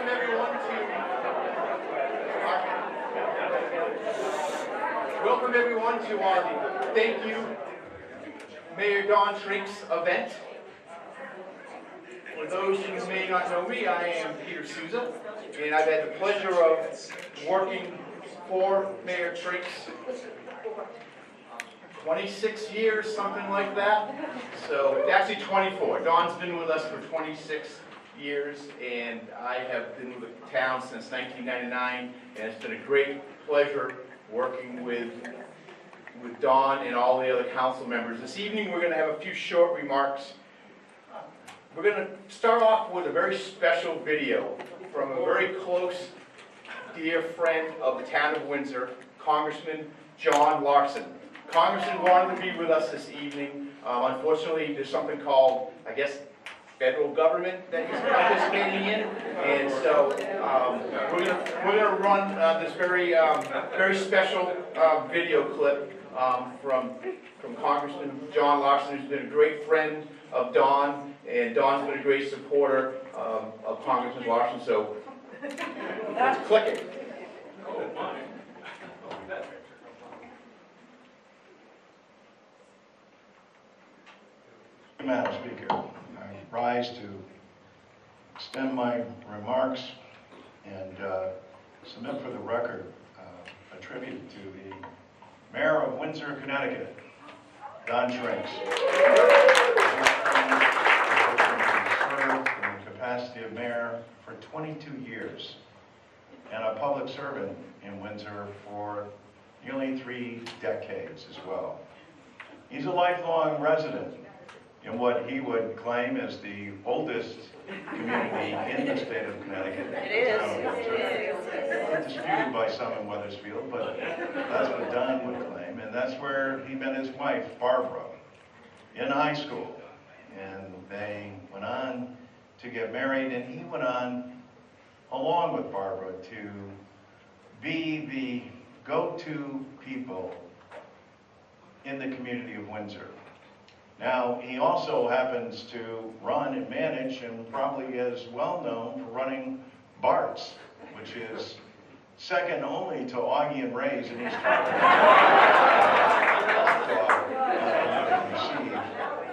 Welcome everyone to our thank you Mayor Don Trinks event. For those who may not know me, I am Peter Souza, and I've had the pleasure of working for Mayor Trinks 26 years, something like that. So actually 24. Don's been with us for 26 years, and I have been with the town since 1999, and it's been a great pleasure working with Don and all the other council members. This evening we're going to have a few short remarks. We're going to start off with a very special video from a very close, dear friend of the town of Windsor, Congressman John Larson. Congressman wanted to be with us this evening. Unfortunately, there's something called, I guess, federal government that he's participating in, and so we're gonna run this very special video clip from Congressman John Larson, who's been a great friend of Don, and Don's been a great supporter of Congressman Larson. So let's click it. Madam Speaker, I rise to extend my remarks and submit for the record a tribute to the Mayor of Windsor, Connecticut, Don Trinks. Served in the capacity of mayor for 22 years and a public servant in Windsor for nearly 3 decades as well. He's a lifelong resident in what he would claim is the oldest community in the state of Connecticut. It is. Disputed by some in Wethersfield, but that's what Don would claim, and that's where he met his wife, Barbara, in high school. And they went on to get married, and he went on, along with Barbara, to be the go-to people in the community of Windsor. Now, he also happens to run and manage, and probably is well known for running Bart's, which is second only to Augie and Ray's in East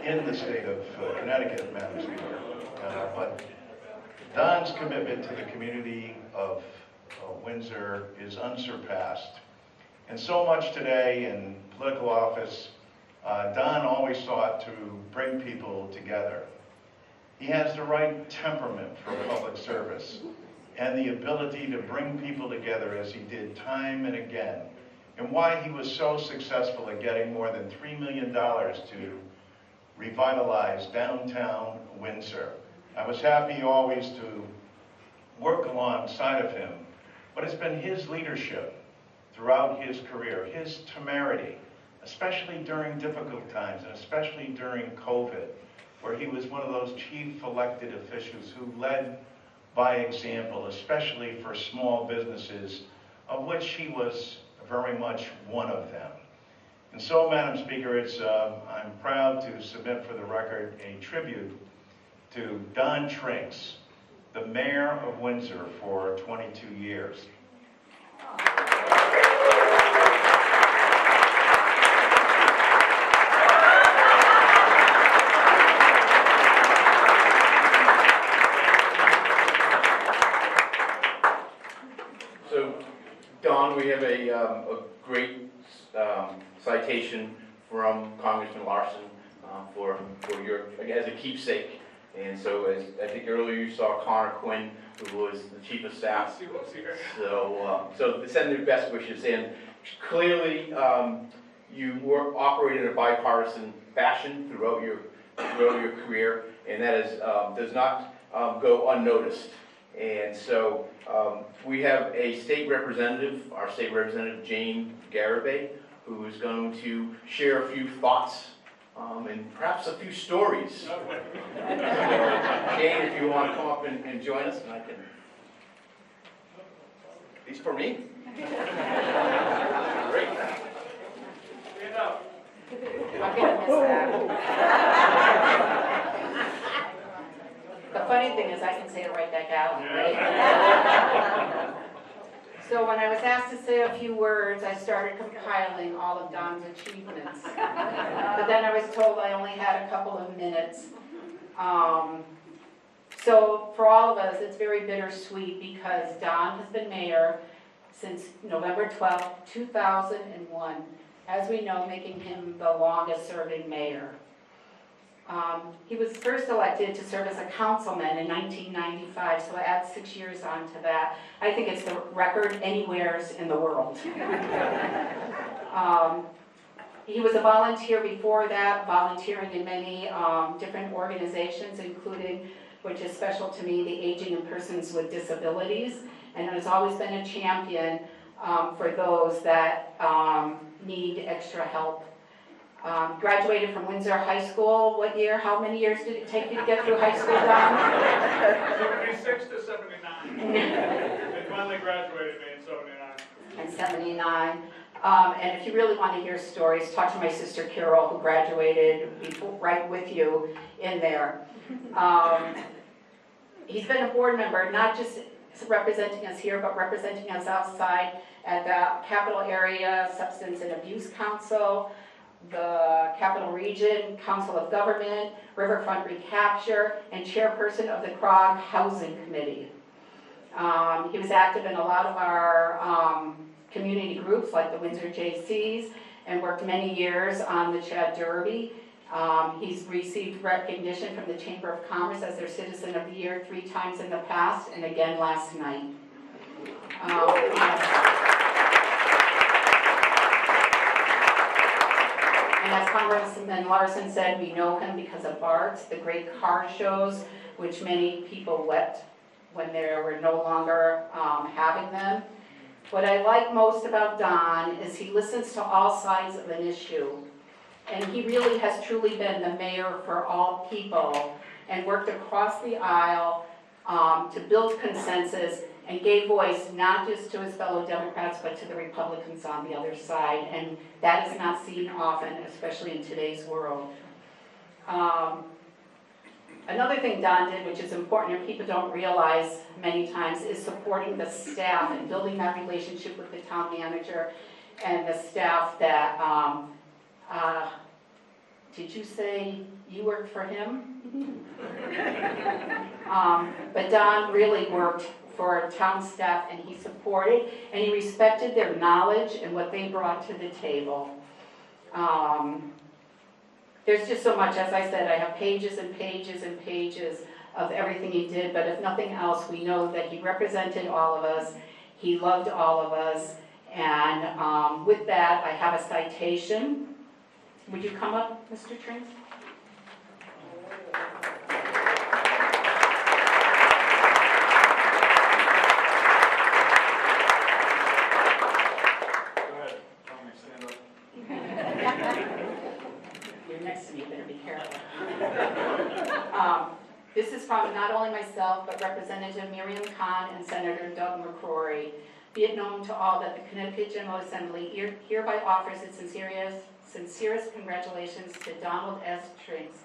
in the state of Connecticut, Madam Speaker. But Don's commitment to the community of Windsor is unsurpassed. And so much today in political office, Don always sought to bring people together. He has the right temperament for public service and the ability to bring people together as he did time and again, and why he was so successful at getting more than $3 million to revitalize downtown Windsor. I was happy always to work alongside of him, but it's been his leadership throughout his career, his temerity, especially during difficult times, and especially during COVID, where he was one of those chief elected officials who led by example, especially for small businesses, of which he was very much one of them. And so, Madam Speaker, I'm proud to submit for the record a tribute to Don Trinks, the Mayor of Windsor for 22 years. Don, we have a great citation from Congressman Larson for your, as a keepsake. And so, as I think earlier you saw Connor Quinn, who was the chief of staff. So send their best wishes. And clearly, you operated in a bipartisan fashion throughout your career, and that is does not go unnoticed. And so we have a state representative, our state representative Jane Garibay, who is going to share a few thoughts and perhaps a few stories. So, Jane, if you want to come up and join us, and I can. These for me? Great. I'm gonna miss that. The funny thing is I can say it right back out, right? So when I was asked to say a few words, I started compiling all of Don's achievements. But then I was told I only had a couple of minutes. So for all of us, it's very bittersweet because Don has been mayor since November 12th, 2001. As we know, making him the longest serving mayor. He was first elected to serve as a councilman in 1995, so add 6 years onto that. I think it's the record anywhere in the world. He was a volunteer before that, volunteering in many different organizations, including, which is special to me, the Aging and Persons with Disabilities, and has always been a champion for those that need extra help. Graduated from Windsor High School, what year? How many years did it take you to get through high school, Don? 76 to 79. They finally graduated me in 79. In 79. And if you really want to hear stories, talk to my sister Carol, who graduated before, right with you in there. He's been a board member, not just representing us here, but representing us outside at the Capital Area Substance and Abuse Council, the Capital Region Council of Government, Riverfront Recapture, and chairperson of the CROG Housing Committee. He was active in a lot of our community groups like the Windsor JCs and worked many years on the Chad Derby. He's received recognition from the Chamber of Commerce as their Citizen of the Year 3 times in the past and again last night. And as Congressman Larson said, we know him because of BART's, the great car shows, which many people wept when they were no longer having them. What I like most about Don is he listens to all sides of an issue. And he really has truly been the mayor for all people and worked across the aisle to build consensus and gave voice not just to his fellow Democrats, but to the Republicans on the other side. And that is not seen often, especially in today's world. Another thing Don did, which is important and people don't realize many times, is supporting the staff and building that relationship with the town manager and the staff that, did you say you worked for him? But Don really worked for town staff, and he supported and he respected their knowledge and what they brought to the table. There's just so much, as I said, I have pages and pages and pages of everything he did, but if nothing else, we know that he represented all of us, he loved all of us, and with that, I have a citation. Would you come up, Mr. Trinks? You're next to me, you better be careful. This is from not only myself, but Representative Miriam Khan and Senator Doug McCrory. Be it known to all that the Connecticut General Assembly hereby offers its sincerest congratulations to Donald S. Trinks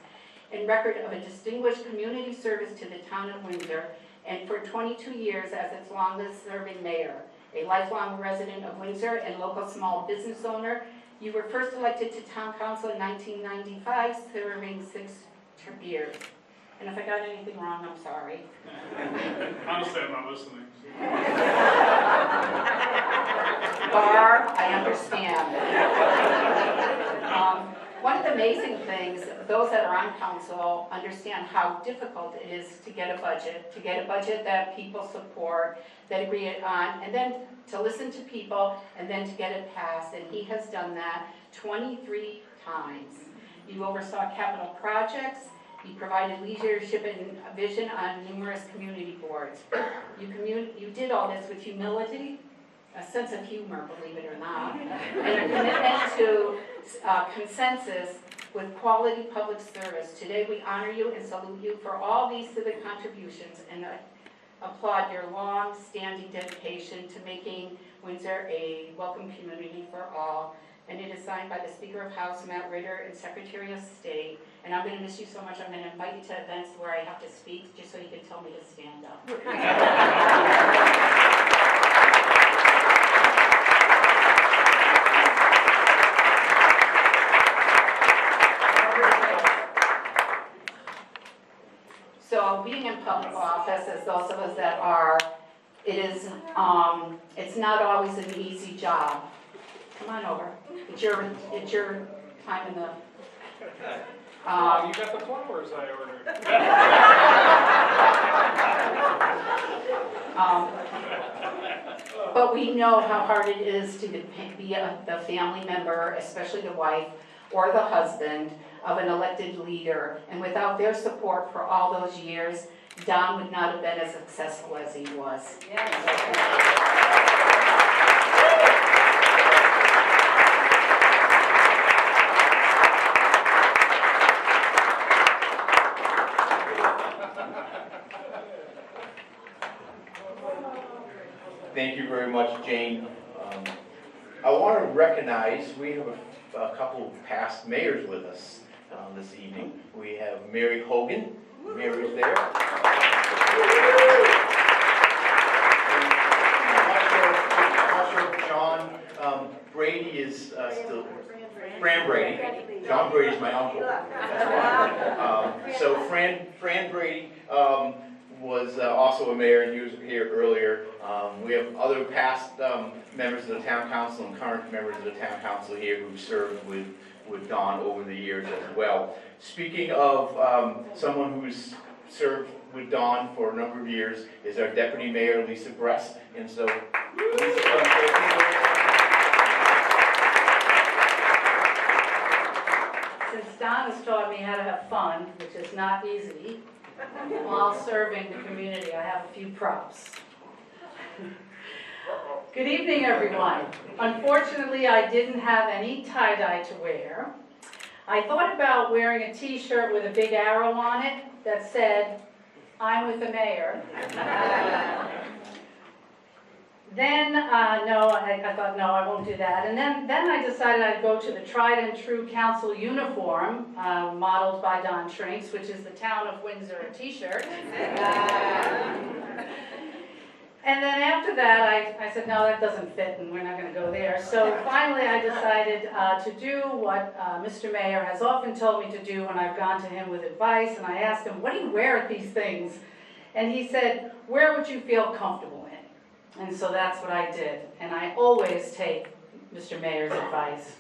in record of a distinguished community service to the town of Windsor and for 22 years as its longest serving mayor. A lifelong resident of Windsor and local small business owner, you were first elected to town council in 1995, serving 6 years. And if I got anything wrong, I'm sorry. Honestly, I'm not listening. Barb, I understand. One of the amazing things, those that are on council understand how difficult it is to get a budget that people support, that agree on, and then to listen to people, and then to get it passed, and he has done that 23 times. You oversaw capital projects, you provided leadership and vision on numerous community boards. You did all this with humility, a sense of humor, believe it or not, and a commitment to consensus with quality public service. Today we honor you and salute you for all these civic contributions and applaud your long-standing dedication to making Windsor a welcome community for all. And it is signed by the Speaker of House, Matt Ritter, and Secretary of State, And I'm gonna miss you so much, I'm gonna invite you to events where I have to speak, just so you can tell me to stand up. So being in public office, as those of us that are, it's not always an easy job. Come on over. It's your time in the. Oh, you got the flowers I ordered. But we know how hard it is to be the family member, especially the wife or the husband of an elected leader. And without their support for all those years, Don would not have been as successful as he was. Thank you very much, Jane. I want to recognize, we have a couple of past mayors with us this evening. We have Mary Hogan. Mary's there. I'm not sure if John Brady is still. Fran Brady. John Brady's my uncle. That's why. So Fran Brady was also a mayor, and he was here earlier. We have other past members of the town council and current members of the town council here who served with Don over the years as well. Speaking of someone who's served with Don for a number of years is our deputy mayor, Lisa Bress. And so, Lisa, Since Don has taught me how to have fun, which is not easy, while serving the community, I have a few props. Good evening, everyone. Unfortunately, I didn't have any tie-dye to wear. I thought about wearing a t-shirt with a big arrow on it that said, "I'm with the mayor." Then, I thought, no, I won't do that. And then I decided I'd go to the tried and true council uniform, modeled by Trinks, which is the Town of Windsor t-shirt. And then after that, I said, no, that doesn't fit, and we're not going to go there. So finally, I decided to do what Mr. Mayor has often told me to do when I've gone to him with advice, and I asked him, what do you wear at these things? And he said, wear what you feel comfortable in. And so that's what I did, and I always take Mr. Mayor's advice.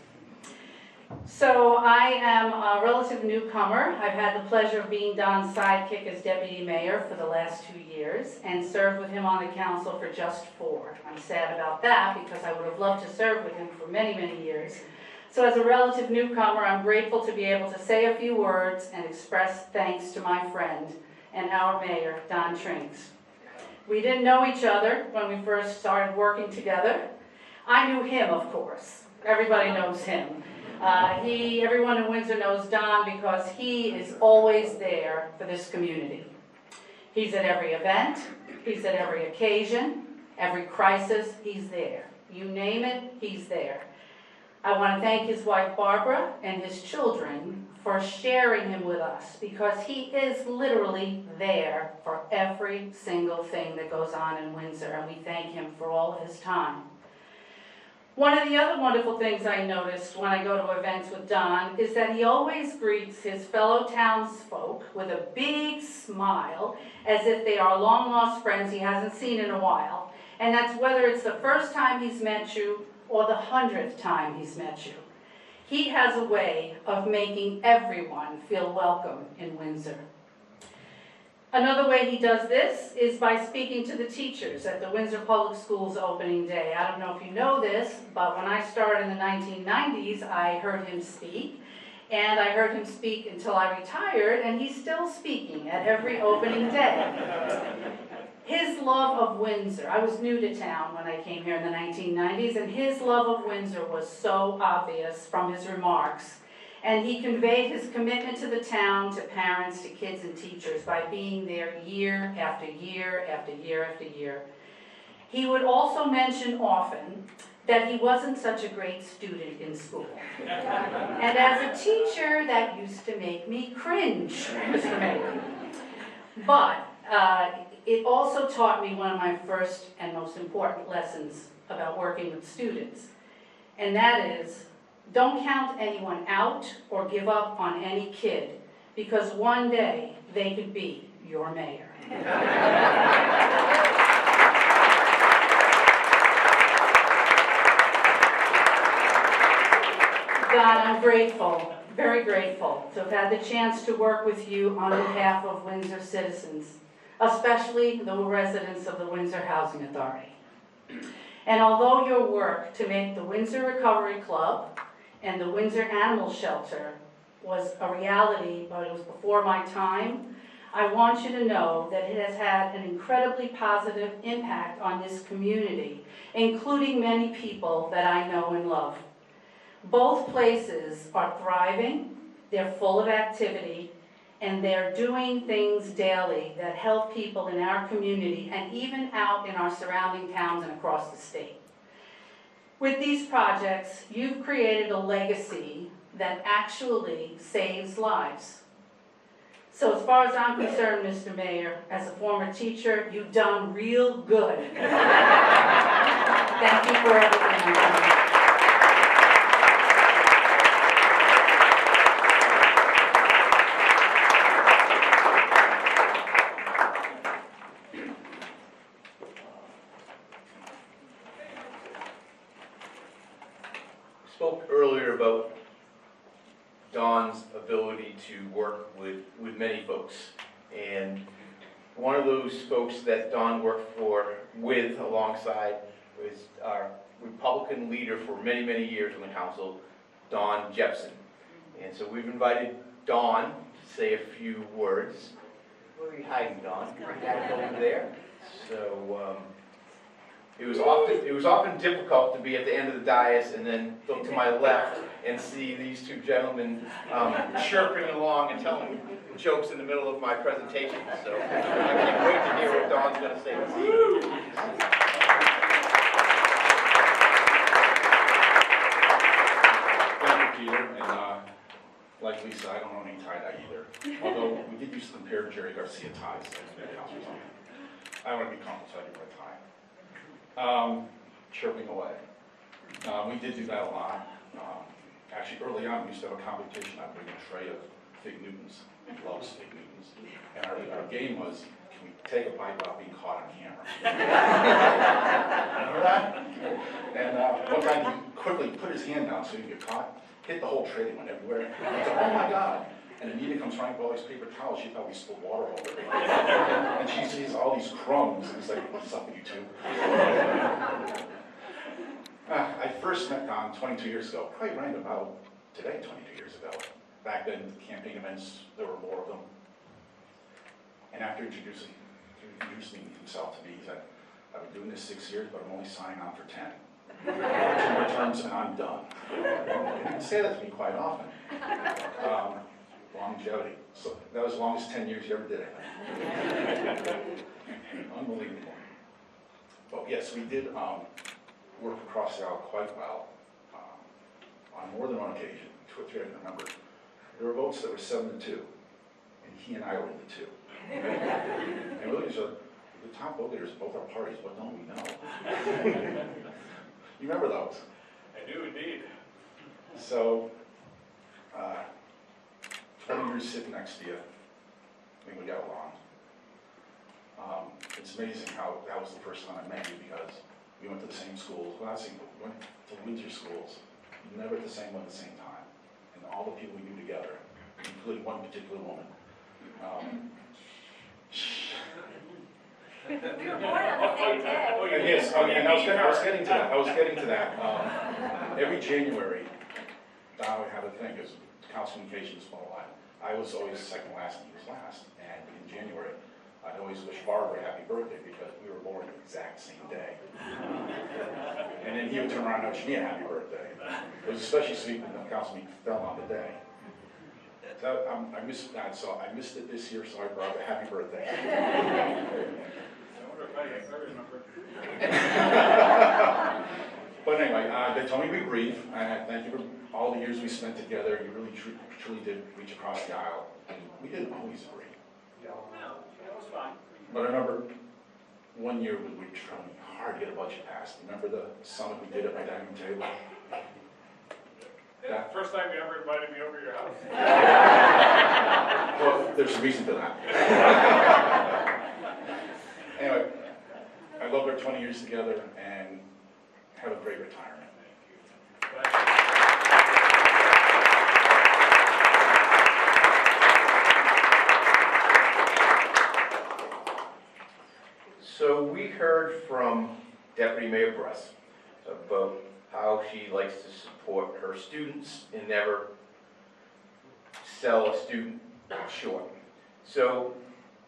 So I am a relative newcomer. I've had the pleasure of being Don's sidekick as deputy mayor for the last 2 years and served with him on the council for just 4. I'm sad about that because I would have loved to serve with him for many, many years. So as a relative newcomer, I'm grateful to be able to say a few words and express thanks to my friend and our mayor, Don Trinks. We didn't know each other when we first started working together. I knew him, of course. Everybody knows him. Everyone in Windsor knows Don because he is always there for this community. He's at every event, he's at every occasion, every crisis, he's there. You name it, he's there. I want to thank his wife Barbara and his children for sharing him with us because he is literally there for every single thing that goes on in Windsor, and we thank him for all of his time. One of the other wonderful things I noticed when I go to events with Don is that he always greets his fellow townsfolk with a big smile as if they are long-lost friends he hasn't seen in a while. And that's whether it's the first time he's met you or the 100th time he's met you. He has a way of making everyone feel welcome in Windsor. Another way he does this is by speaking to the teachers at the Windsor Public Schools opening day. I don't know if you know this, but when I started in the 1990s, I heard him speak. And I heard him speak until I retired, and he's still speaking at every opening day. His love of Windsor, I was new to town when I came here in the 1990s, and his love of Windsor was so obvious from his remarks. And he conveyed his commitment to the town, to parents, to kids and teachers by being there year after year after year after year. He would also mention often that he wasn't such a great student in school. And as a teacher, that used to make me cringe, Mr. Mayor. But it also taught me one of my first and most important lessons about working with students. And that is, don't count anyone out or give up on any kid, because one day they could be your mayor. Don, I'm grateful, very grateful, to have had the chance to work with you on behalf of Windsor citizens, especially the residents of the Windsor Housing Authority. And although your work to make the Windsor Recovery Club and the Windsor Animal Shelter was a reality, but it was before my time, I want you to know that it has had an incredibly positive impact on this community, including many people that I know and love. Both places are thriving, they're full of activity, and they're doing things daily that help people in our community and even out in our surrounding towns and across the state. With these projects, you've created a legacy that actually saves lives. So as far as I'm concerned, Mr. Mayor, as a former teacher, you've done real good. Thank you for everything you've done. Spoke earlier about Don's ability to work with many folks. And one of those folks that Don worked with alongside was our Republican leader for many, many years on the council, Don Jepson. And so we've invited Don to say a few words. Where are you hiding, Don? Over there. So it was often difficult to be at the end of the dais and then look to my left and see these two gentlemen chirping along and telling jokes in the middle of my presentation. So I can't wait to hear what Don's going to say this evening. Thank you, Peter, and like Lisa, I don't own any tie-dye either. Although we did use some pair of Jerry Garcia ties. I want to be comfortable, so I do wear a tie. Chirping away. We did do that a lot. Actually, early on, we used to have a competition. I'd bring a tray of Fig Newtons. He loves Fig Newtons. And our game was, can we take a bite without being caught on camera? Remember that? And one time, he quickly put his hand down so he didn't get caught. Hit the whole tray, they went everywhere. I was like, oh my God. And Anita comes running with all these paper towels. She thought we spilled water all over it. And she sees all these crumbs, and it's like, what's up with you two? I first met Don 22 years ago, quite right about today, 22 years ago. Back then, campaign events, there were more of them. And after introducing himself to me, he said, I've been doing this 6 years, but I'm only signing on for 10. 2 more terms and I'm done. He didn't say that to me quite often. Longevity. So that was the longest 10 years you ever did it. Unbelievable. But yes, we did work across the aisle quite well on more than one occasion, 2 or 3 I can remember. There were votes that were 7-2, and he and I were in the 2. And we looked at each other, the top vote leaders of both our parties, what don't we know? You remember those? I do indeed. So, 20 years sitting next to you, I think we got along. It's amazing how that was the first time I met you because we went to the same schools. Well, we went to Windsor schools, never at the same one at the same time. And all the people we knew together, including one particular woman. We were born on the same day. Yes, and I was getting to that. Every January, Don would have a thing, because council communications for a while. I was always second last and he was last. And in January, I'd always wish Barbara a happy birthday because we were born the exact same day. And then he would turn around and wish me a happy birthday. It was especially sweet when the council meeting fell on the day. So I missed that, so I missed it this year, so I brought a happy birthday. I wonder if I remember. But anyway, they told me to be brief, and thank you for all the years we spent together. You really truly did reach across the aisle, and we didn't always agree. No, that was fine. But I remember one year we were trying hard to get a budget passed. Remember the summit we did at my dining table? Yeah, first time you ever invited me over to your house. Well, there's a reason to that. Anyway, I loved our 20 years together and have a great retirement. So we heard from Deputy Mayor Bress about how she likes to support her students and never sell a student short. So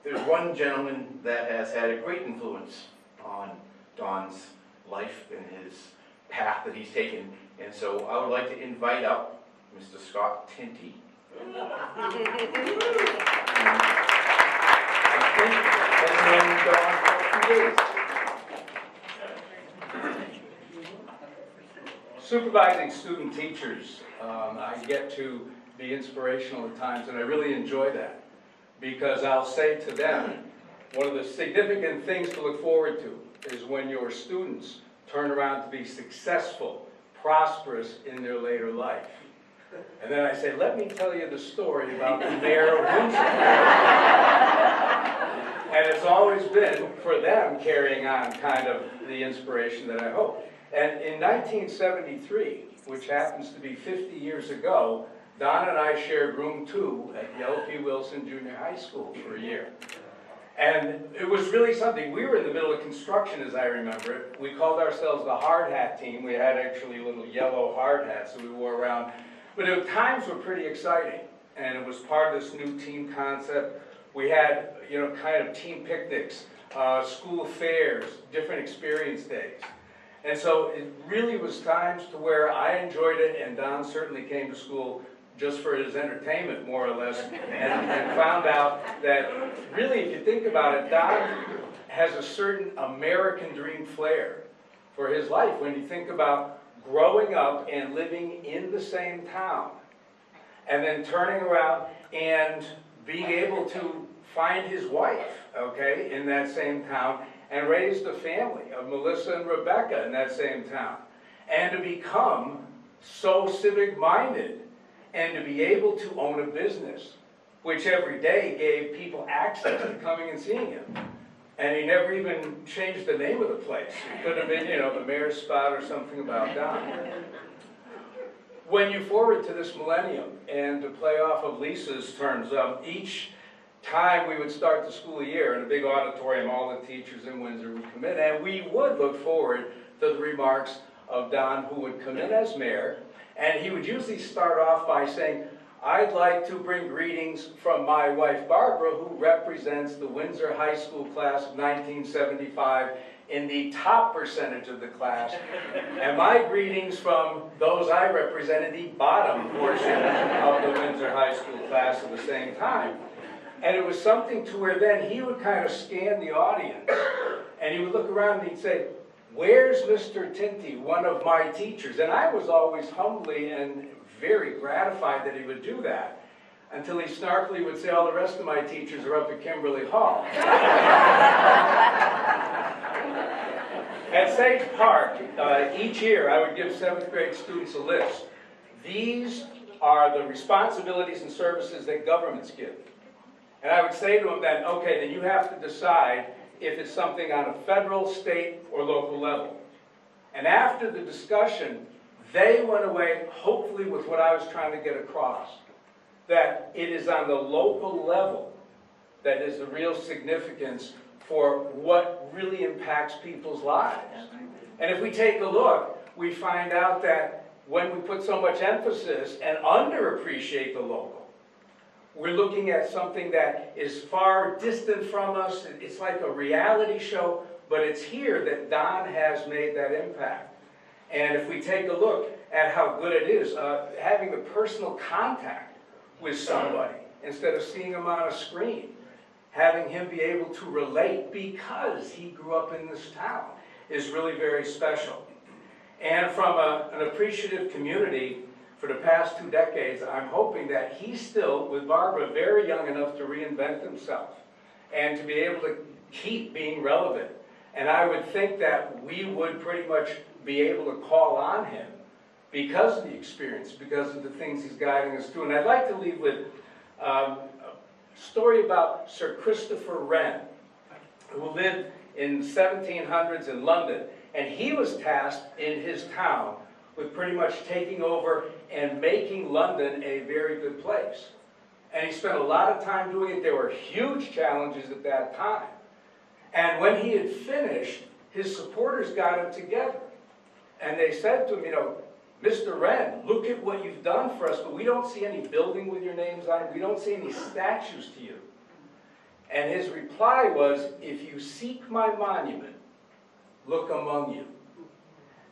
there's one gentleman that has had a great influence on Don's life and his path that he's taken. And so I would like to invite up Mr. Scott Tinti. I think has known Don for a few days. Supervising student teachers, I get to be inspirational at times, and I really enjoy that, because I'll say to them, one of the significant things to look forward to is when your students turn around to be successful, prosperous in their later life. And then I say, let me tell you the story about the mayor of Windsor. And it's always been, for them, carrying on kind of the inspiration that I hope. And in 1973, which happens to be 50 years ago, Don and I shared room 2 at the L.P. Wilson Junior High School for a year. And it was really something. We were in the middle of construction, as I remember it. We called ourselves the hard hat team. We had actually little yellow hard hats that we wore around. But the times were pretty exciting, and it was part of this new team concept. We had, kind of team picnics, school fairs, different experience days. And so it really was times to where I enjoyed it, and Don certainly came to school just for his entertainment, more or less, and found out that really, if you think about it, Don has a certain American dream flair for his life. When you think about growing up and living in the same town, and then turning around and being able to find his wife, okay, in that same town, and raised a family of Melissa and Rebecca in that same town, and to become so civic-minded, and to be able to own a business, which every day gave people access to coming and seeing him. And he never even changed the name of the place. It could have been, the mayor's spot or something about Don. When you forward to this millennium, and to play off of Lisa's terms, each time we would start the school year in a big auditorium, all the teachers in Windsor would come in, and we would look forward to the remarks of Don, who would come in as mayor, and he would usually start off by saying, I'd like to bring greetings from my wife Barbara, who represents the Windsor High School class of 1975 in the top percentage of the class, and my greetings from those I represent in the bottom portion of the Windsor High School class at the same time. And it was something to where then he would kind of scan the audience, and he would look around and he'd say, where's Mr. Tinti, one of my teachers? And I was always humbly and very gratified that he would do that, until he snarkily would say, all the rest of my teachers are up at Kimberly Hall. At Sage Park, each year I would give 7th grade students a list. These are the responsibilities and services that governments give. And I would say to them then, okay, then you have to decide if it's something on a federal, state, or local level. And after the discussion, they went away, hopefully with what I was trying to get across, that it is on the local level that is the real significance for what really impacts people's lives. And if we take a look, we find out that when we put so much emphasis and underappreciate the local, we're looking at something that is far distant from us. It's like a reality show, but it's here that Don has made that impact. And if we take a look at how good it is, having the personal contact with somebody instead of seeing them on a screen, having him be able to relate because he grew up in this town is really very special. And from an appreciative community for the past 2 decades, I'm hoping that he's still, with Barbara, very young enough to reinvent himself and to be able to keep being relevant. And I would think that we would pretty much be able to call on him because of the experience, because of the things he's guiding us through. And I'd like to leave with a story about Sir Christopher Wren, who lived in the 1700s in London. And he was tasked in his town with pretty much taking over and making London a very good place. And he spent a lot of time doing it. There were huge challenges at that time. And when he had finished, his supporters got him together. And they said to him, you know, Mr. Wren, look at what you've done for us, but we don't see any building with your names on it. We don't see any statues to you. And his reply was, if you seek my monument, look among you.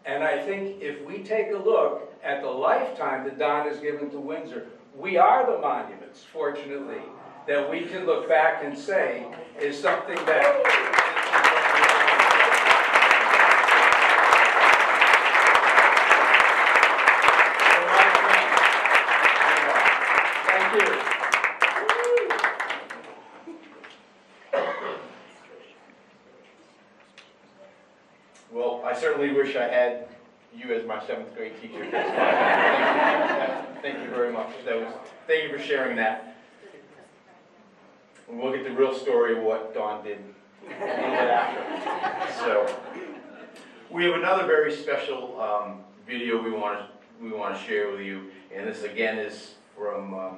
And I think if we take a look at the lifetime that Don has given to Windsor, we are the monuments, fortunately, that we can look back and say is something that... Thank you. Well, I certainly wish I had you as my 7th grade teacher. Thank you very much. Thank you for sharing that. And we'll get the real story of what Dawn did a little bit after. So, we have another very special video we want to share with you, and this again is from a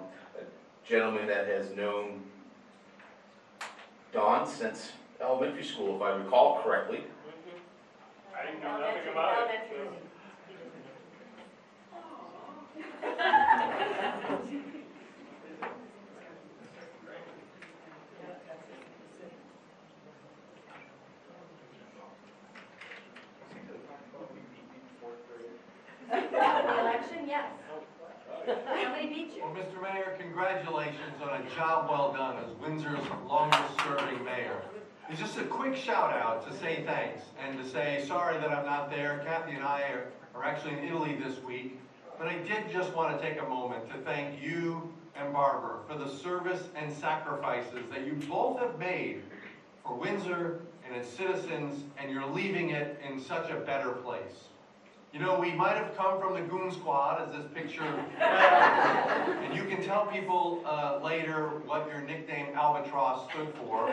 gentleman that has known Dawn since elementary school, if I recall correctly. I didn't know nothing about it. Election, yes. Somebody beat you. Well, Mr. Mayor, congratulations on a job well done as Windsor's longest-serving mayor. It's just a quick shout-out to say thanks and to say sorry that I'm not there. Kathy and I are actually in Italy this week, but I did just want to take a moment to thank you and Barbara for the service and sacrifices that you both have made for Windsor and its citizens, and you're leaving it in such a better place. You know, we might have come from the goon squad, as this picture, and you can tell people later what your nickname Albatross stood for. Pretty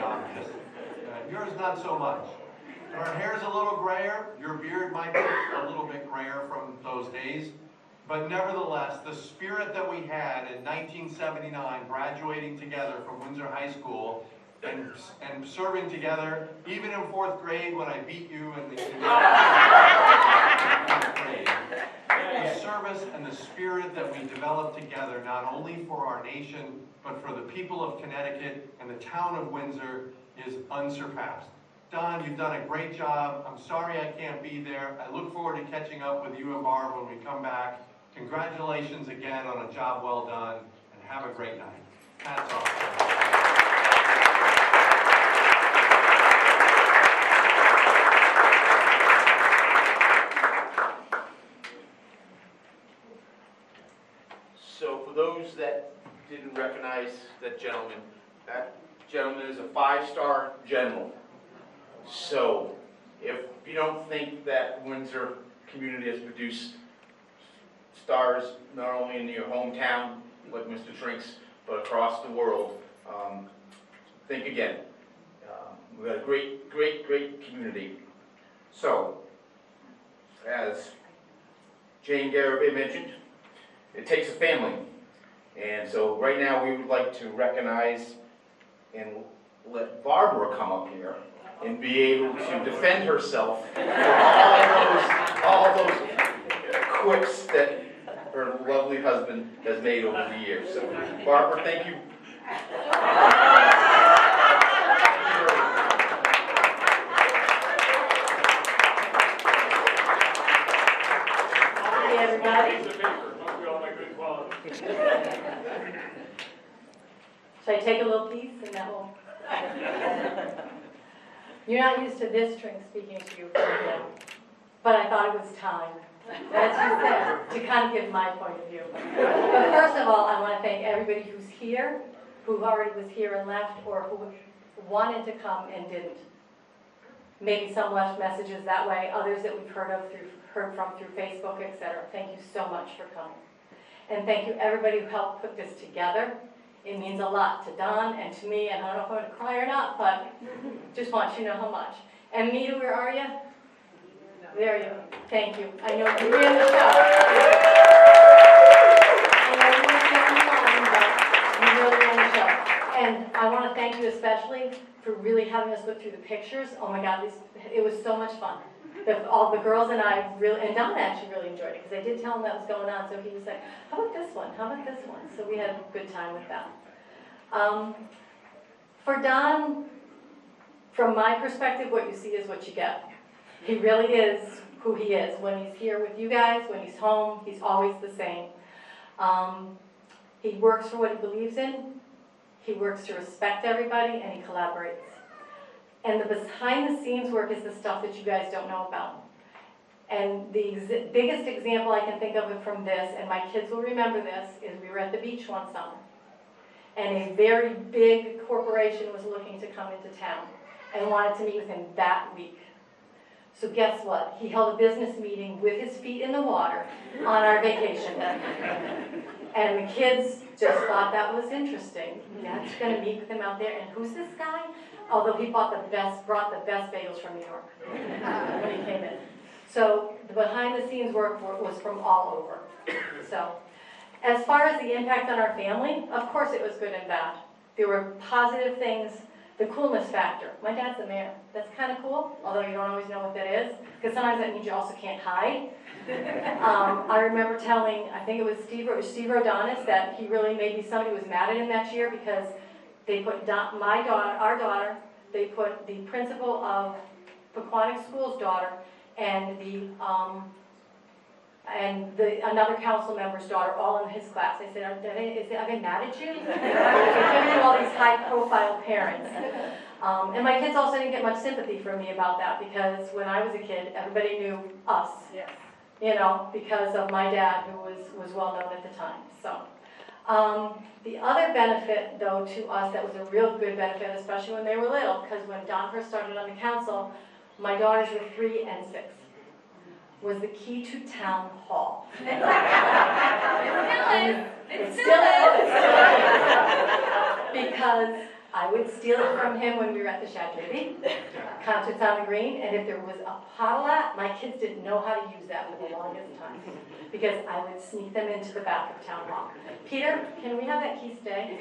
obvious. Yours not so much. Our hair's a little grayer. Your beard might be a little bit grayer from those days. But nevertheless, the spirit that we had in 1979, graduating together from Windsor High School, and serving together, even in 4th grade when I beat you in the service and the spirit that we developed together, not only for our nation, but for the people of Connecticut and the town of Windsor, is unsurpassed. Don, you've done a great job. I'm sorry I can't be there. I look forward to catching up with you and Barb when we come back. Congratulations again on a job well done, and have a great night. Hats off. So for those that didn't recognize that gentleman is a 5-star general. So if you don't think that Windsor community has produced stars not only in your hometown, like Mr. Trinks, but across the world, think again. We've got a great, great, great community. So, as Jane Garibay mentioned, it takes a family. And so right now we would like to recognize and let Barbara come up here and be able to defend herself for all those quips that her lovely husband has made over the years. So Barbara, thank you. Hi, everybody. Piece of paper, must be all my good qualities. Should I take a little piece and that will... You're not used to this, Trinks, speaking to you. but I thought it was time, as you said, to kind of give my point of view. But first of all, I want to thank everybody who's here, who already was here and left, or who wanted to come and didn't. Maybe some left messages that way, others that we've heard from through Facebook, etc. Thank you so much for coming. And thank you everybody who helped put this together. It means a lot to Don and to me, and I don't know if I'm going to cry or not, but just want you to know how much. And Mita, where are you? There you go. Thank you. I know you ran the show. I know you were on time, but you really ran the show. And I want to thank you especially for really having us look through the pictures. Oh my God, it was so much fun. All the girls and I really, and Don actually really enjoyed it, because I did tell him that was going on, so he was like, how about this one, how about this one? So we had a good time with that. For Don, from my perspective, what you see is what you get. He really is who he is. When he's here with you guys, when he's home, he's always the same. He works for what he believes in, he works to respect everybody, and he collaborates. And the behind-the-scenes work is the stuff that you guys don't know about. And the biggest example I can think of it from this, and my kids will remember this, is we were at the beach one summer. And a very big corporation was looking to come into town and wanted to meet with him that week. So guess what? He held a business meeting with his feet in the water on our vacation day. And the kids just thought that was interesting. Dad's going to meet with him out there, and who's this guy? Although he brought the best bagels from New York when he came in. So the behind-the-scenes work was from all over. So as far as the impact on our family, of course it was good and bad. There were positive things. The coolness factor. My dad's the mayor. That's kind of cool, although you don't always know what that is, because sometimes that means you also can't hide. I remember telling, I think it was Steve Rodonis, that he really maybe somebody was mad at him that year because they put our daughter, they put the principal of Pequannock School's daughter, and another council member's daughter all in his class. I said, have they mad at you? They're giving you all these high-profile parents. And my kids also didn't get much sympathy from me about that, because when I was a kid, everybody knew us. Yes. You know, because of my dad, who was well known at the time. So. The other benefit, though, to us that was a real good benefit, especially when they were little, because when Don first started on the council, my daughters were 3 and 6, was the key to town hall. It still is. Because I would steal it from him when we were at the Chateau, concerts on the green, and if there was a potlatch, my kids didn't know how to use that for the longest time, because I would sneak them into the back of town hall. Peter, can we have that key stay?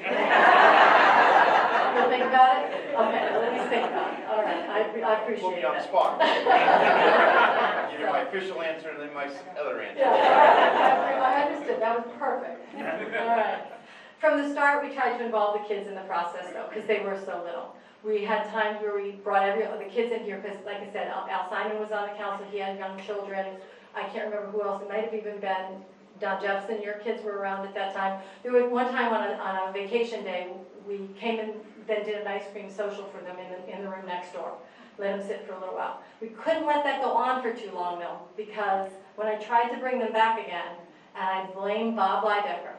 You'll think about it? Okay, let me think about it. All right, I appreciate Put me on the that. spot. Give you my official answer and then my other answer. Yeah, I understood. That was perfect. All right. From the start, we tried to involve the kids in the process, though, because they were so little. We had times where we brought the kids in here, because, like I said, Al Simon was on the council. He had young children. I can't remember who else. It might have even been Don Jepson. Your kids were around at that time. There was one time on a vacation day, we came and then did an ice cream social for them in the room next door. Let them sit for a little while. We couldn't let that go on for too long, though, because when I tried to bring them back again, and I blame Bob Lydecker,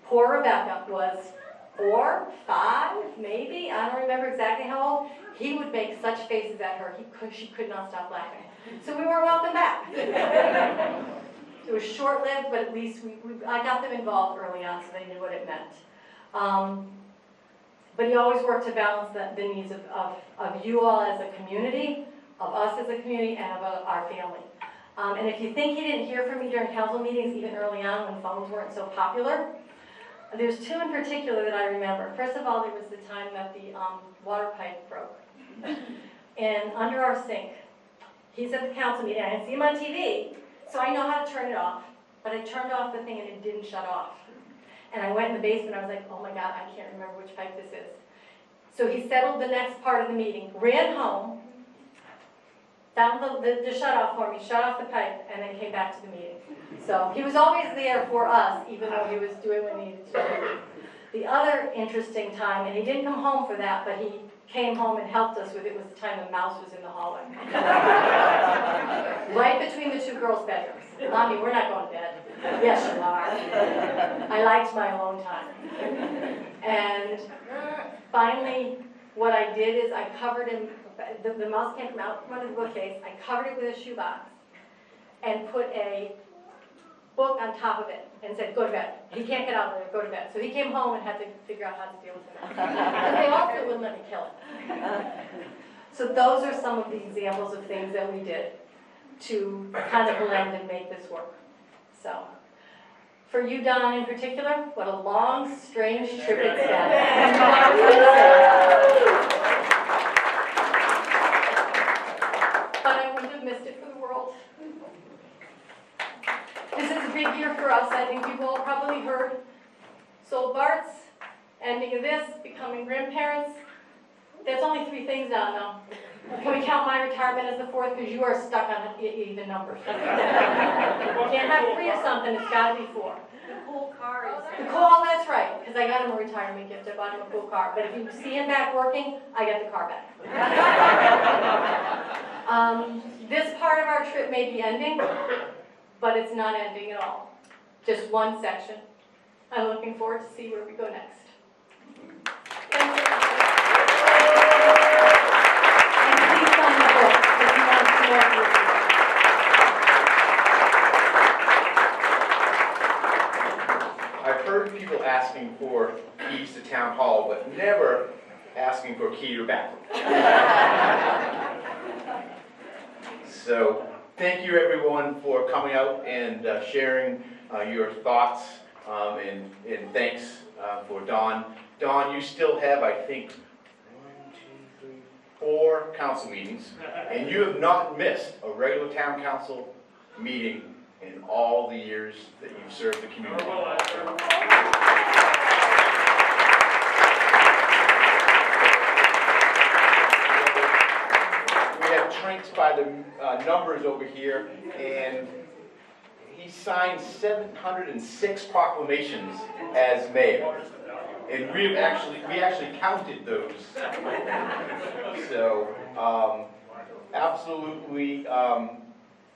poor Rebecca was 4, 5, maybe, I don't remember exactly how old. He would make such faces at her, she could not stop laughing. So we weren't welcome back. It was short-lived, but at least I got them involved early on, so they knew what it meant. But he always worked to balance the needs of you all as a community, of us as a community, and of our family. And if you think he didn't hear from me during council meetings, even early on when phones weren't so popular, there's 2 in particular that I remember. First of all, there was the time that the water pipe broke. And under our sink, he's at the council meeting, I didn't see him on TV, so I know how to turn it off. But I turned off the thing and it didn't shut off. And I went in the basement, I was like, oh my God, I can't remember which pipe this is. So he settled the next part of the meeting, ran home, found the shut-off for me, shut off the pipe, and then came back to the meeting. So he was always there for us, even though he was doing what he needed to do. The other interesting time, and he didn't come home for that, but he came home and helped us with it, was the time the mouse was in the hallway. Right between the two girls' bedrooms. Mommy, we're not going to bed. Yes, you are. I liked my alone time. And finally, what I did is I covered him, the mouse came from out from under the bookcase, I covered it with a shoebox and put a book on top of it and said, go to bed. He can't get out of there, go to bed. So he came home and had to figure out how to deal with it. But they also wouldn't let me kill it. So those are some of the examples of things that we did to kind of blend and make this work. So, for you, Don, in particular, what a long, strange trip it's been. But I wouldn't have missed it for the world. This is a big year for us. I think you've all probably heard. Sold Bart's, ending of this, becoming grandparents. That's only 3 things down now. Can we count my retirement as the 4th? Because you are stuck on even numbers. You can't have 3 of something, it's got to be 4. The pool car is. The car, that's right, because I got him a retirement gift. I bought him a cool car. But if you see him back working, I get the car back. This part of our trip may be ending, but it's not ending at all. Just one section. I'm looking forward to see where we go next. Thank you. And please sign the book if you want to see more of this. I've heard people asking for keys to town hall, but never asking for a key to your bathroom. So, thank you everyone for coming out and sharing your thoughts, and thanks for Dawn. Dawn, you still have, I think, 4 council meetings, and you have not missed a regular town council meeting in all the years that you've served the community. We have Trinks by the numbers over here, and he signed 706 proclamations as mayor. And we actually counted those. So, absolutely,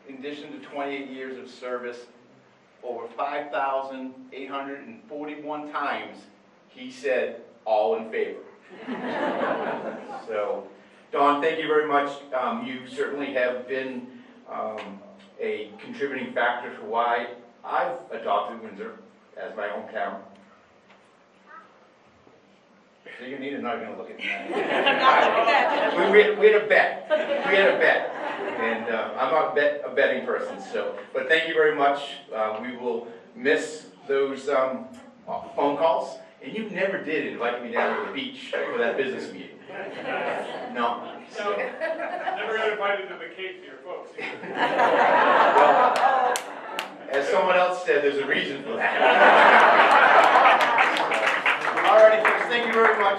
in addition to 28 years of service, over 5,841 times he said, all in favor. So, Dawn, thank you very much. You certainly have been a contributing factor to why I've adopted Windsor as my hometown. So you need to not going to look at me. We had a bet. We had a bet. And I'm not a betting person, so. But thank you very much. We will miss those phone calls. And you never did invite me down to the beach for that business meeting. No. So. Never got invited to the Cape to your folks. Well, as someone else said, there's a reason for that. All righty, folks, thank you very much.